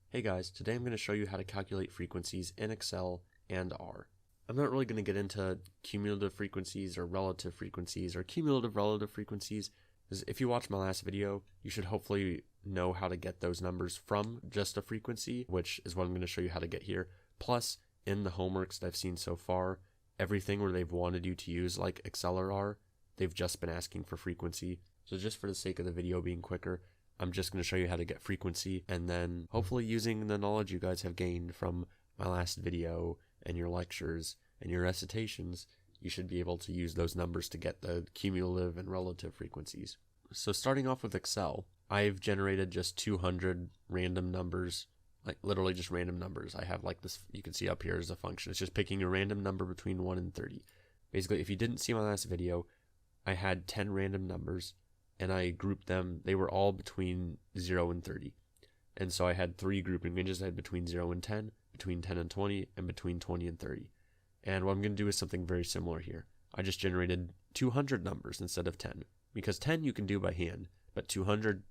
Hey guys, today I'm going to show you how to calculate frequencies in Excel and R. I'm not really going to get into cumulative frequencies or relative frequencies or cumulative relative frequencies, because if you watched my last video, you should hopefully know how to get those numbers from just a frequency, which is what I'm going to show you how to get here. Plus, in the homeworks that I've seen so far, everything where they've wanted you to use like Excel or R, they've just been asking for frequency. So just for the sake of the video being quicker, I'm just going to show you how to get frequency, and then hopefully using the knowledge you guys have gained from my last video and your lectures and your recitations, you should be able to use those numbers to get the cumulative and relative frequencies. So starting off with Excel, I've generated just 200 random numbers, like literally just random numbers. I have like this, you can see up here is a function. It's just picking a random number between 1 and 30. Basically, if you didn't see my last video, I had 10 random numbers, and I grouped them. They were all between 0 and 30. And so I had three grouping ranges. I had between 0 and 10, between 10 and 20, and between 20 and 30. And what I'm going to do is something very similar here. I just generated 200 numbers instead of 10. Because 10 you can do by hand, but 200,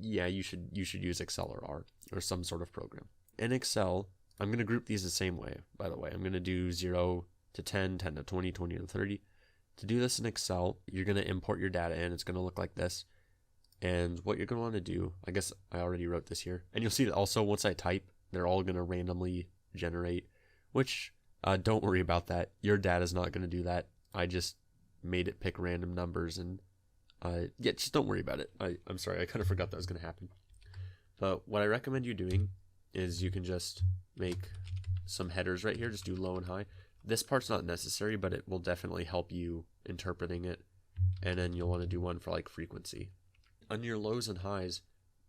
yeah, you should use Excel or R or some sort of program. In Excel, I'm going to group these the same way, by the way. I'm going to do 0 to 10, 10 to 20, 20 to 30. To do this in Excel, you're going to import your data in. It's going to look like this. And what you're going to want to do, I guess I already wrote this here. And you'll see that also once I type, they're all going to randomly generate, which don't worry about that. Your data is not going to do that. I just made it pick random numbers, and yeah, just don't worry about it. I'm sorry, I kind of forgot that was going to happen. But what I recommend you doing is you can just make some headers right here. Just do low and high. This part's not necessary, but it will definitely help you interpreting it. And then you'll want to do one for like frequency. On your lows and highs,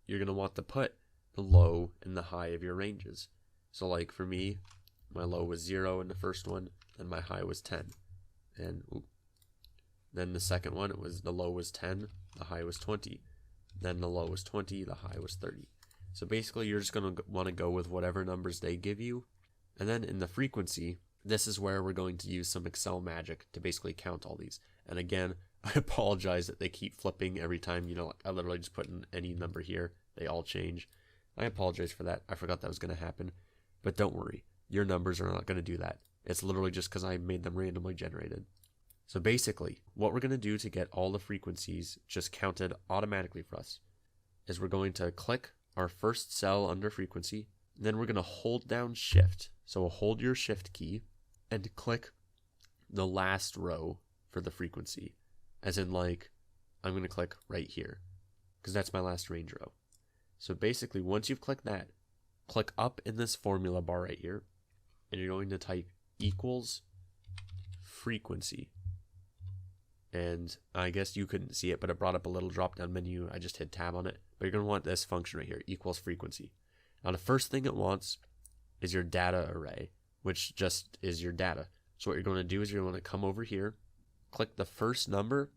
you're going to want to put the low and the high of your ranges. So like for me, my low was 0 in the first one, and my high was 10. And then the second one, the low was 10, the high was 20. Then the low was 20, the high was 30. So basically you're just going to want to go with whatever numbers they give you. And then in the frequency, this is where we're going to use some Excel magic to basically count all these. And again, I apologize that they keep flipping every time, I literally just put in any number here. They all change. I apologize for that. I forgot that was going to happen. But don't worry, your numbers are not going to do that. It's literally just because I made them randomly generated. So basically, what we're going to do to get all the frequencies just counted automatically for us is we're going to click our first cell under frequency, and then we're going to hold down Shift. So hold your Shift key and click the last row for the frequency. As in, like, I'm going to click right here because that's my last range row. So basically, once you've clicked that, click up in this formula bar right here, and you're going to type equals frequency. And I guess you couldn't see it, but it brought up a little drop-down menu. I just hit tab on it. But you're going to want this function right here, equals frequency. Now, the first thing it wants is your data array, which just is your data. So what you're going to do is you're going to come over here, click the first number,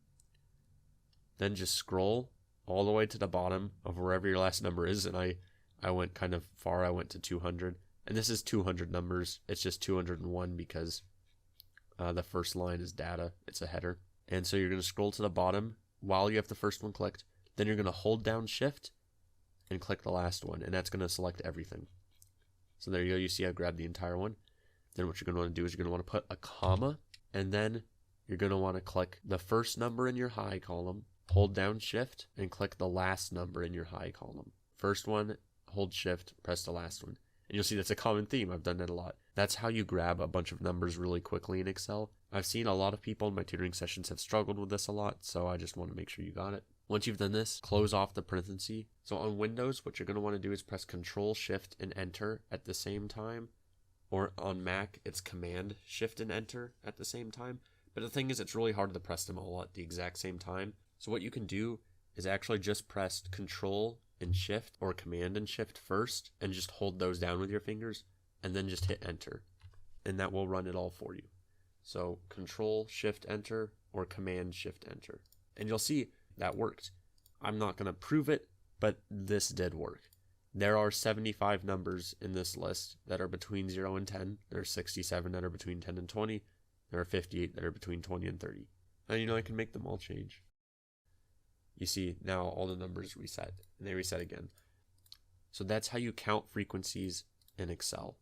then just scroll all the way to the bottom of wherever your last number is. And I went kind of far. I went to 200. And this is 200 numbers. It's just 201 because the first line is data. It's a header. And so you're going to scroll to the bottom while you have the first one clicked. Then you're going to hold down Shift and click the last one. And that's going to select everything. So there you go. You see I grabbed the entire one. Then what you're going to want to do is you're going to want to put a comma. And then you're going to want to click the first number in your high column. Hold down Shift and click the last number in your high column. First one, hold Shift, press the last one. And you'll see that's a common theme. I've done that a lot. That's how you grab a bunch of numbers really quickly in Excel. I've seen a lot of people in my tutoring sessions have struggled with this a lot, so I just want to make sure you got it. Once you've done this, close off the parenthesis. So on Windows, what you're going to want to do is press Control, Shift, and Enter at the same time. Or on Mac, it's Command, Shift, and Enter at the same time. But the thing is, it's really hard to press them all at the exact same time. So what you can do is actually just press Control and Shift or Command and Shift first, and just hold those down with your fingers, and then just hit Enter. And that will run it all for you. So Control, Shift, Enter, or Command, Shift, Enter. And you'll see that worked. I'm not going to prove it, but this did work. There are 75 numbers in this list that are between 0 and 10. There are 67 that are between 10 and 20. There are 58 that are between 20 and 30. And I can make them all change. You see now all the numbers reset, and they reset again. So that's how you count frequencies in Excel.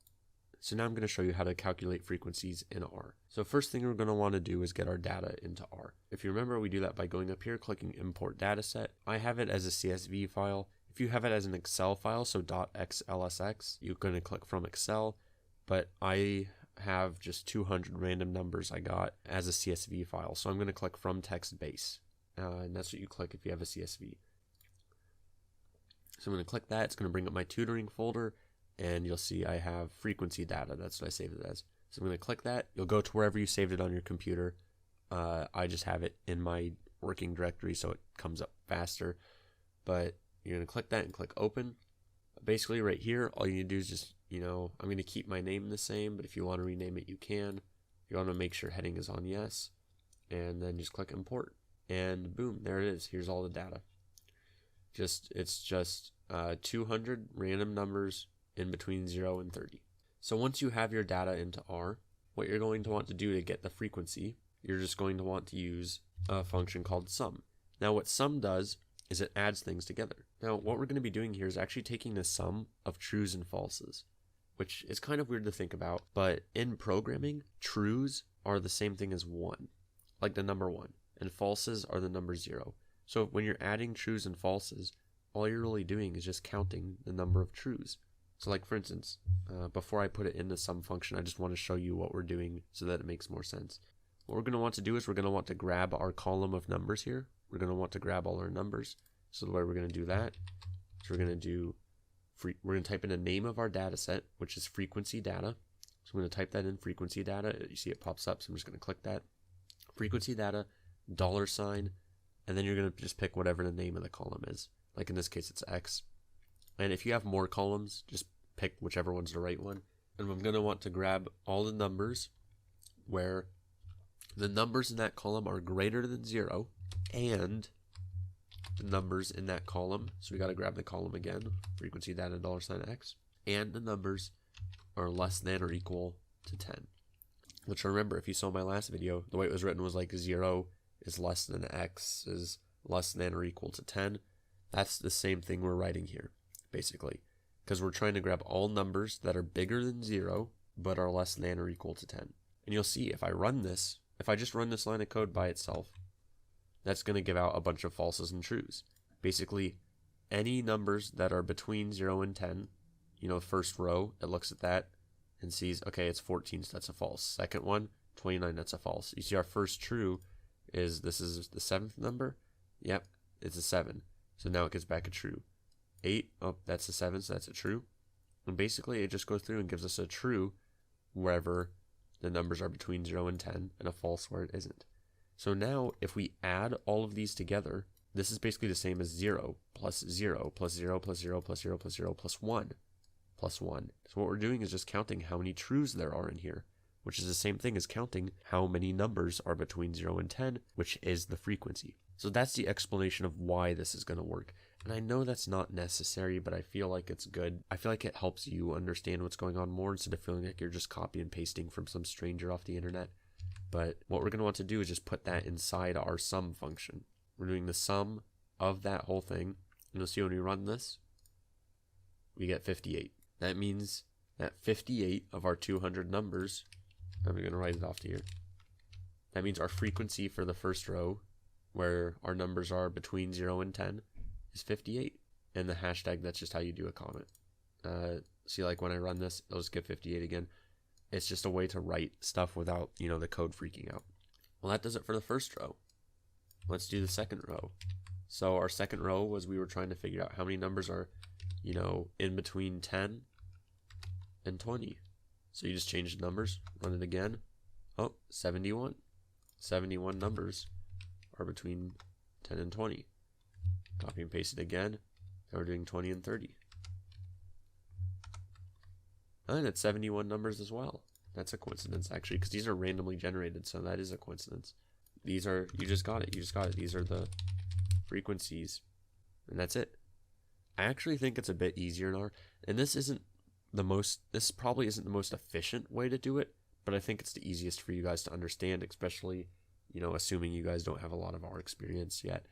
So now I'm going to show you how to calculate frequencies in R. So first thing we're going to want to do is get our data into R. If you remember, we do that by going up here, clicking Import Dataset. I have it as a CSV file. If you have it as an Excel file, so .xlsx, you're going to click from Excel, but I have just 200 random numbers I got as a CSV file. So I'm going to click from text base, and that's what you click if you have a CSV. So I'm going to click that. It's going to bring up my tutoring folder, and you'll see I have frequency data. That's what I saved it as. So I'm going to click that. You'll go to wherever you saved it on your computer. I just have it in my working directory so it comes up faster. But you're going to click that and click open. Basically right here, all you need to do is just, I'm going to keep my name the same, but if you want to rename it, you can. You want to make sure heading is on yes, and then just click import. And boom, there it is. Here's all the data. It's just 200 random numbers in between 0 and 30. So once you have your data into R, what you're going to want to do to get the frequency, you're just going to want to use a function called sum. Now what sum does is it adds things together. Now what we're going to be doing here is actually taking the sum of trues and falses, which is kind of weird to think about, but in programming, trues are the same thing as 1, like the number 1, and falses are the number 0. So when you're adding trues and falses, all you're really doing is just counting the number of trues. So like for instance, before I put it in the sum function, I just want to show you what we're doing so that it makes more sense. What we're going to want to do is we're going to want to grab our column of numbers here. We're going to want to grab all our numbers. So the way we're going to do that is we're going to type in a name of our data set, which is frequency data. So I'm going to type that in frequency data. You see it pops up, so I'm just going to click that. Frequency data, $, and then you're going to just pick whatever the name of the column is. Like in this case, it's X. And if you have more columns, just pick whichever one's the right one. And I'm going to want to grab all the numbers where the numbers in that column are greater than 0 and the numbers in that column. So we got to grab the column again, frequency data $X, and the numbers are less than or equal to 10. Which remember, if you saw my last video, the way it was written was like 0 is less than X is less than or equal to 10. That's the same thing we're writing here, basically, because we're trying to grab all numbers that are bigger than 0 but are less than or equal to 10. And you'll see if I run this, if I just run this line of code by itself, that's going to give out a bunch of falses and trues. Basically, any numbers that are between 0 and 10, first row, it looks at that and sees, okay, it's 14, so that's a false. Second one, 29, that's a false. You see our first true is, this is the 7th number. Yep, it's a 7. So now it gets back a true. 8, oh, that's a 7, so that's a true. And basically, it just goes through and gives us a true wherever the numbers are between 0 and 10, and a false where it isn't. So now, if we add all of these together, this is basically the same as 0 plus 0 plus 0 plus 0 plus 0 plus 0 plus 1 plus 1. So what we're doing is just counting how many trues there are in here, which is the same thing as counting how many numbers are between 0 and 10, which is the frequency. So that's the explanation of why this is going to work. And I know that's not necessary, but I feel like it's good. I feel like it helps you understand what's going on more instead of feeling like you're just copy and pasting from some stranger off the internet. But what we're going to want to do is just put that inside our sum function. We're doing the sum of that whole thing. And you'll see when we run this, we get 58. That means that 58 of our 200 numbers, I'm going to write it off here. That means our frequency for the first row, where our numbers are between 0 and 10, is 58. And the hashtag, that's just how you do a comment. See, like when I run this, it'll just get 58 again. It's just a way to write stuff without, the code freaking out. Well, that does it for the first row. Let's do the second row. So our second row was we were trying to figure out how many numbers are, in between 10 and 20. So you just change the numbers, run it again. Oh, 71. 71 numbers are between 10 and 20. Copy and paste it again. Now we're doing 20 and 30. And it's 71 numbers as well. That's a coincidence, actually, because these are randomly generated, so that is a coincidence. These are, you just got it. These are the frequencies, and that's it. I actually think it's a bit easier in R, and this probably isn't the most efficient way to do it, but I think it's the easiest for you guys to understand, especially, assuming you guys don't have a lot of R experience yet.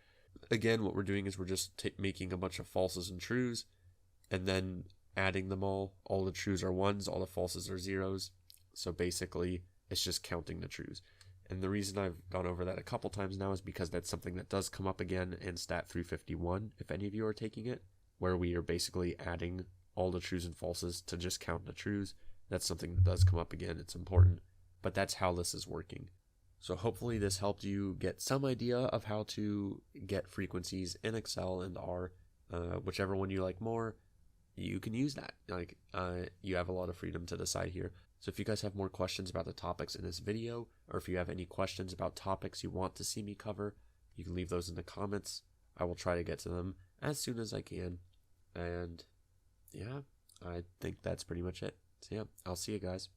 Again, what we're doing is we're just making a bunch of falses and trues, and then adding them all the trues are ones, all the falses are zeros. So basically, it's just counting the trues. And the reason I've gone over that a couple times now is because that's something that does come up again in Stat 351, if any of you are taking it, where we are basically adding all the trues and falses to just count the trues. That's something that does come up again. It's important, but that's how this is working. So hopefully this helped you get some idea of how to get frequencies in Excel and R. Whichever one you like more, you can use that. You have a lot of freedom to decide here. So if you guys have more questions about the topics in this video, or if you have any questions about topics you want to see me cover, you can leave those in the comments. I will try to get to them as soon as I can. And yeah, I think that's pretty much it. So yeah, I'll see you guys.